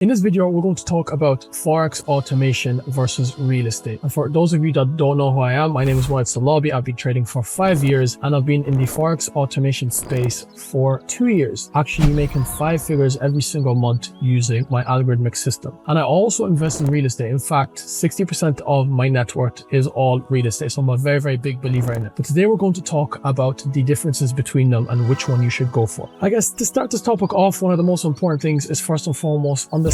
In this video, we're going to talk about Forex automation versus real estate. And for those of you that don't know who I am, my name is Wyatt Salabi. I've been trading for 5 years and I've been in the Forex automation space for 2 years, actually making 5 figures every single month using my algorithmic system. And I also invest in real estate. In fact, 60% of my net worth is all real estate. So I'm a very, very big believer in it. But today we're going to talk about the differences between them and which one you should go for. I guess to start this topic off, one of the most important things is first and foremost, understanding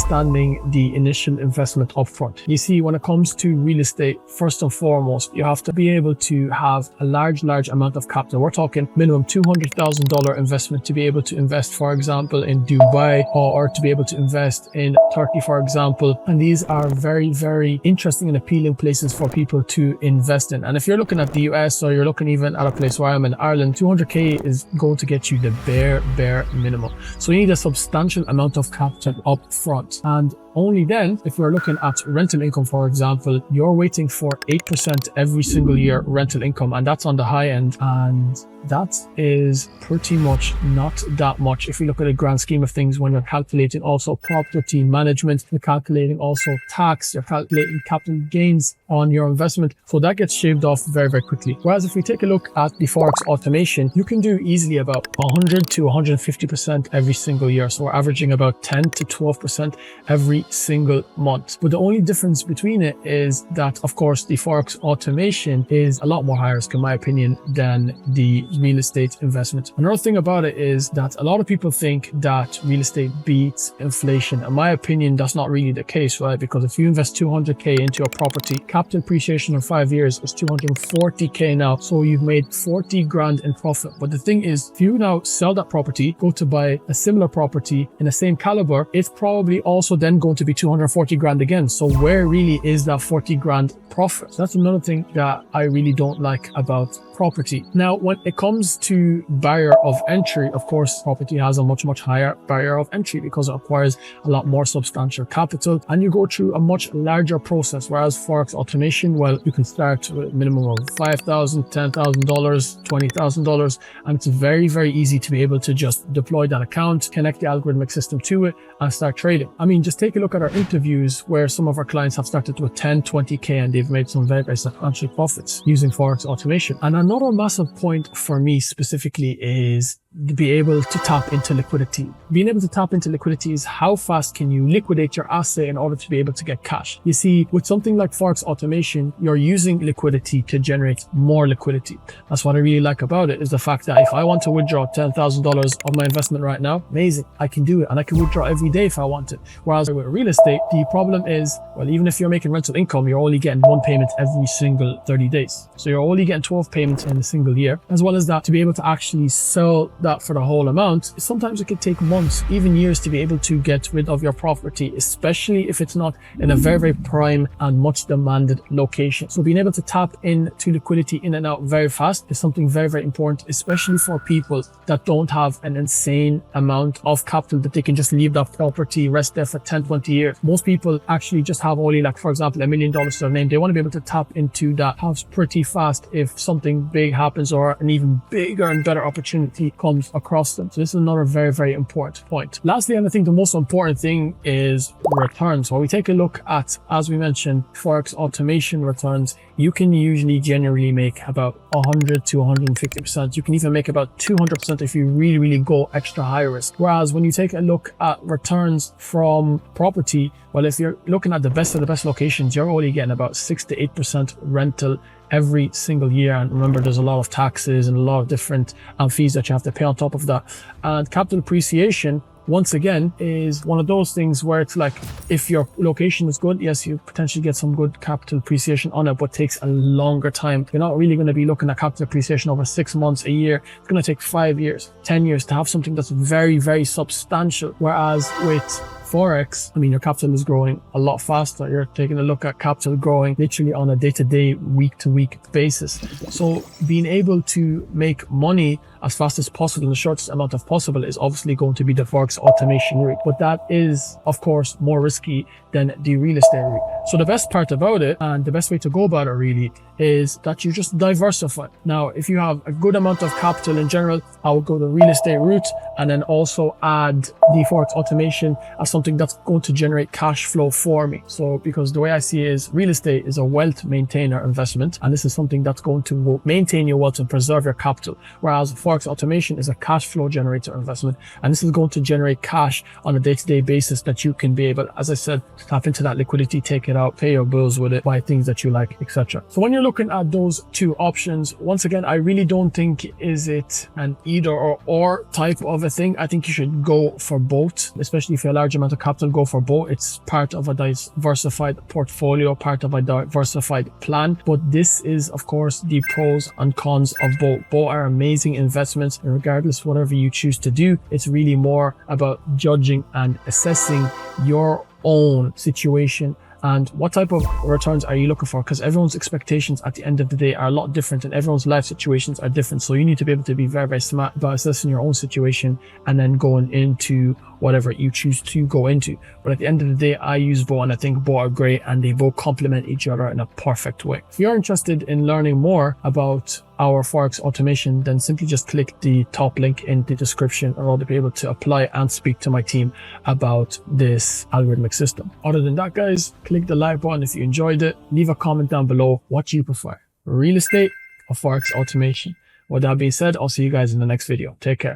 the initial investment upfront. You see, when it comes to real estate, first and foremost, you have to be able to have a large amount of capital. We're talking minimum $200,000 investment to be able to invest, for example, in Dubai or to be able to invest in Turkey, for example. And these are very, very interesting and appealing places for people to invest in. And if you're looking at the US or you're looking even at a place where I'm in Ireland, 200K is going to get you the bare minimum. So you need a substantial amount of capital up front. And only then, if we're looking at rental income, for example, you're waiting for 8% every single year rental income, and that's on the high end. And that is pretty much not that much if you look at the grand scheme of things. When you're calculating also property management, you're calculating also tax, you're calculating capital gains on your investment. So that gets shaved off very, very quickly. Whereas if we take a look at the Forex automation, you can do easily about 100 to 150% every single year. So we're averaging about 10 to 12% every single month. But the only difference between it is that, of course, the Forex automation is a lot more high risk, in my opinion, than the real estate investment. Another thing about it is that a lot of people think that real estate beats inflation. In my opinion, that's not really the case, right? Because if you invest 200K into a property, capital appreciation in 5 years is 240K now. So you've made 40 grand in profit. But the thing is, if you now sell that property, go to buy a similar property in the same caliber, it's probably also then going to be 240 grand again. So where really is that 40 grand profit? So that's another thing that I really don't like about property. Now, when it comes to barrier of entry, of course, property has a much higher barrier of entry because it requires a lot more substantial capital and you go through a much larger process. Whereas Forex automation, well, you can start with a minimum of $5,000, $10,000, $20,000, and it's very, very easy to be able to just deploy that account, connect the algorithmic system to it, and start trading. I mean, just take a look at our interviews where some of our clients have started with 10, 20K and they've made some very, very substantial profits using Forex automation. And another massive point for me specifically is to be able to tap into liquidity. Being able to tap into liquidity is how fast can you liquidate your asset in order to be able to get cash. You see, with something like Forex automation, you're using liquidity to generate more liquidity. That's what I really like about it, is the fact that if I want to withdraw $10,000 of my investment right now, amazing, I can do it, and I can withdraw every day if I want it. Whereas with real estate, the problem is, well, even if you're making rental income, you're only getting one payment every single 30 days. So you're only getting 12 payments in a single year. As well as that, to be able to actually sell that for the whole amount, sometimes it could take months, even years, to be able to get rid of your property, especially if it's not in a very, very prime and much demanded location. So being able to tap into liquidity in and out very fast is something very, very important, especially for people that don't have an insane amount of capital that they can just leave that property, rest there for 10, 20 years. Most people actually just have only, like, for example, $1 million to their name. They want to be able to tap into that house pretty fast if something big happens or an even bigger and better opportunity comes across them. So this is another very, very important point. Lastly, and I think the most important thing is returns. When we take a look at, as we mentioned, Forex automation returns, you can usually generally make about 100 to 150%. You can even make about 200% if you really, really go extra high risk. Whereas when you take a look at returns from property, well, if you're looking at the best of the best locations, you're only getting about 6 to 8% rental every single year. And remember, there's a lot of taxes and a lot of different fees that you have to pay on top of that. And capital appreciation, once again, is one of those things where it's like, if your location is good, yes, you potentially get some good capital appreciation on it, but takes a longer time. You're not really going to be looking at capital appreciation over 6 months, a year. It's going to take 5 years, 10 years to have something that's very, very substantial. Whereas with Forex, I mean, your capital is growing a lot faster. You're taking a look at capital growing literally on a day-to-day, week-to-week basis. So being able to make money as fast as possible in the shortest amount of possible is obviously going to be the Forex automation route. But that is, of course, more risky than the real estate route. So the best part about it, and the best way to go about it really, is that you just diversify. Now, if you have a good amount of capital in general, I would go the real estate route and then also add the Forex automation as something that's going to generate cash flow for me. So because the way I see it is real estate is a wealth maintainer investment, and this is something that's going to maintain your wealth and preserve your capital, whereas Forex automation is a cash flow generator investment, and this is going to generate cash on a day-to-day basis that you can be able, as I said, tap into that liquidity, take it out, pay your bills with it, buy things that you like, etc. So when you're looking at those two options, once again, I really don't think is it an either or type of a thing. I think you should go for both, especially if you're a large amount of capital, go for both. It's part of a diversified portfolio, part of a diversified plan. But this is, of course, the pros and cons of both. Both are amazing investments, and regardless whatever you choose to do, it's really more about judging and assessing your own situation and what type of returns are you looking for, because everyone's expectations at the end of the day are a lot different and everyone's life situations are different. So you need to be able to be very, very smart about assessing your own situation and then going into whatever you choose to go into. But at the end of the day, I use both, and I think both are great and they both complement each other in a perfect way. If you're interested in learning more about our Forex automation, then simply just click the top link in the description and I'll be able to apply and speak to my team about this algorithmic system. Other than that, guys, click the like button if you enjoyed it. Leave a comment down below what you prefer, real estate or Forex automation. With that being said, I'll see you guys in the next video. Take care.